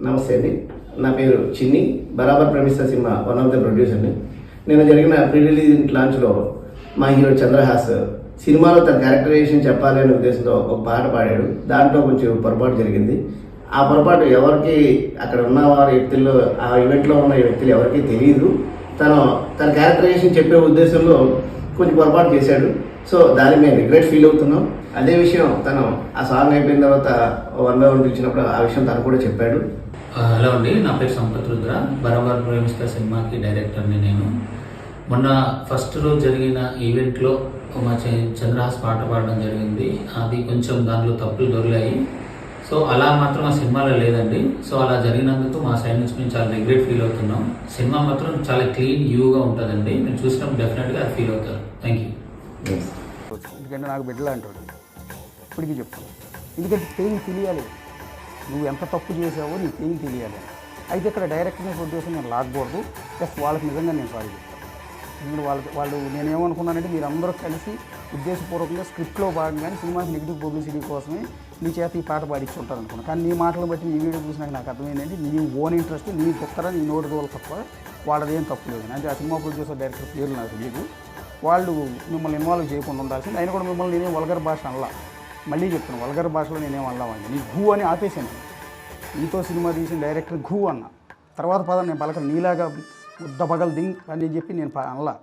నమస్తే అండి. నా పేరు చిన్ని. బరాబర్ ప్రమిస్తా సినిమా వన్ ఆఫ్ ద ప్రొడ్యూసర్ని. నేను జరిగిన ప్రీ రిలీజ్ లాంచ్లో మా హీరో చంద్రహాస్ సినిమాలో తన క్యారెక్టరైజేషన్ చెప్పాలి అనే ఉద్దేశంతో ఒక పాట పాడాడు. దాంట్లో కొంచెం పొరపాటు జరిగింది. ఆ పొరపాటు ఎవరికి అక్కడ ఉన్న వారి వ్యక్తుల్లో, ఆ ఈవెంట్లో ఉన్న వ్యక్తులు ఎవరికీ తెలియదు. తన క్యారెక్టరైజేషన్ చెప్పే ఉద్దేశంలో కొంచెం పొరపాటు చేశాడు. సో దాన్ని మేము రిగ్రెట్ ఫీల్ అవుతున్నాం. అదే విషయం తను ఆ సాంగ్ అయిపోయిన తర్వాత 1 పిలిచినప్పుడు ఆ విషయం తను కూడా చెప్పాడు. హలో అండి, నా పేరు సంపత్ రుద్ర. బరాబర్ ప్రేమిస్తా సినిమాకి డైరెక్టర్ని నేను. మొన్న ఫస్ట్ రోజు జరిగిన ఈవెంట్లో మా చంద్రహాస్ పాట పాడడం జరిగింది. అది కొంచెం దాంట్లో తప్పులు దొరికాయి. సో అలా మాత్రం ఆ సినిమాలో లేదండి. సో అలా జరిగినందుకు మా సైడ్ నుంచి మేము చాలా రిగ్రెట్ ఫీల్ అవుతున్నాం. సినిమా మాత్రం చాలా క్లీన్ యూగా ఉంటుందండి. మీరు చూసినప్పుడు డెఫినెట్గా అది ఫీల్ అవుతారు. Thank you. ఎందుకంటే నాకు బిడ్డలు అంటాడు ఇప్పటికీ చెప్తాను. ఎందుకంటే పెయిన్ తెలియాలి, నువ్వు ఎంత తప్పు చేసావో నీ పెయిన్ తెలియాలి. అయితే ఇక్కడ డైరెక్ట్గా ప్రొడ్యూసర్ నేను లాగకూడదు. ప్లస్ వాళ్ళకి నిజంగా నేను సారీ చెప్తాను. ఎందుకంటే వాళ్ళు నేనేమనుకున్నానంటే మీరు అందరూ కలిసి ఉద్దేశపూర్వకంగా స్క్రిప్ట్లో భాగంగానే సినిమాకి నెగిటివ్ పబ్లిసిటీ కోసమే నీ చేత ఈ పాట పాడించి ఉంటారు అనుకున్నాను. కానీ నీ మాటలను బట్టి నీ వీడియో చూసినాక నాకు అర్థమైందంటే నీ ఓన్ ఇంట్రెస్ట్, నీ కుక్కర, నీ నోటి రోజులు తప్ప వాళ్ళదేం తప్పు లేదు. అంటే ఆ సినిమా ప్రొడ్యూసర్ డైరెక్టర్ పేర్లు నాకు తెలియదు. వాళ్ళు మిమ్మల్ని ఇన్వాల్వ్ చేయకుండా ఉండాల్సింది. అయినా కూడా మిమ్మల్ని నేనేం వల్గర్ భాష అనలా. మళ్ళీ చెప్తున్నాను, వల్గర్ భాషలో నేనేం అనలామండి. నీ ఘూ అని ఆపేసాను. నీతో సినిమా తీసిన డైరెక్టర్ ఘూ అన్న తర్వాత పదం నేను పలకలు నీలాగా ముద్ద పగలు దింగ్ అని చెప్పి నేను అనలా.